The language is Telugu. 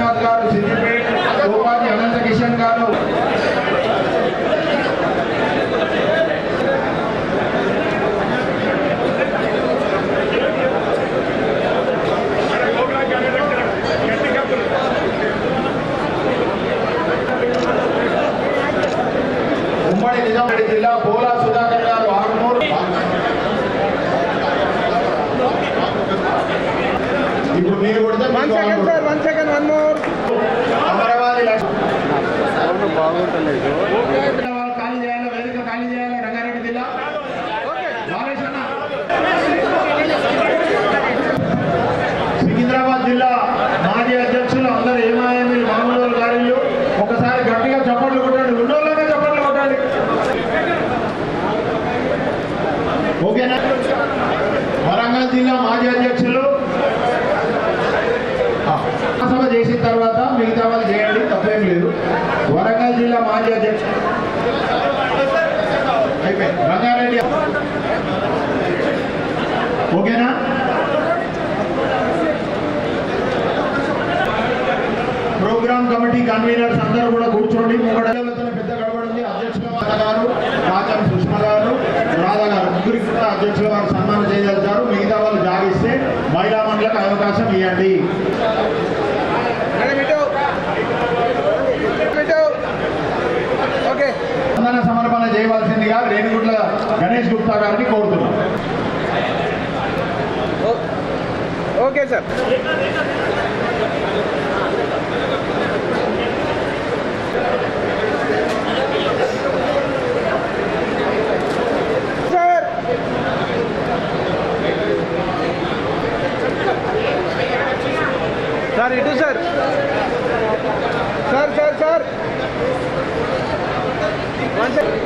రఘునాథ్ గారు సిద్దిపేట, గోపాటి అనంత కిషన్ గారు, ఉమ్మడి నిజామాబాద్ జిల్లా పోలా సుధాకర్ గారు ఆర్మూర్. ఇప్పుడు మీరు కొడితే అమరావతి ఖాళీ చేయాలి, వేదిక ఖాళీ చేయాలి. రంగారెడ్డి జిల్లా సికింద్రాబాద్ జిల్లా మాజీ అధ్యక్షులు అందరూ ఏమాయమి మామూలు గారిళ్ళు ఒకసారి గట్టిగా చప్పట్లు కొట్టండి, ఉన్నోళ్ళనే చప్పట్లు కొట్టండి. ఓకేనా? వరంగల్ జిల్లా మాజీ అధ్యక్షులు సభ చేసిన తర్వాత మిగతా వాళ్ళు చేయండి, తప్పేం లేదు. వరంగల్ జిల్లా మాజీ అధ్యక్షులు అయిపోయింది. రంగారెడ్డి ఓకేనా? ప్రోగ్రామ్ కమిటీ కన్వీనర్స్ అందరూ కూడా కూర్చోండి. పెద్ద గడబడింది. అధ్యక్షుల గారు రాజం సుష్మా గారు, రాధా గారు ముగ్గురికి కూడా అధ్యక్షుల వారు సన్మానం చేయగలుగుతారు. మిగతా వాళ్ళు జాగిస్తే మహిళా మండలకు అవకాశం ఇవ్వండి. వందన సమర్పణ చేయవలసిందిగా రేణుగుట్ల గణేష్ గుప్తా గారిని కోరుతున్నాం. Okay sir. సార్ ఇటు sir. Sir sir sir 1 second.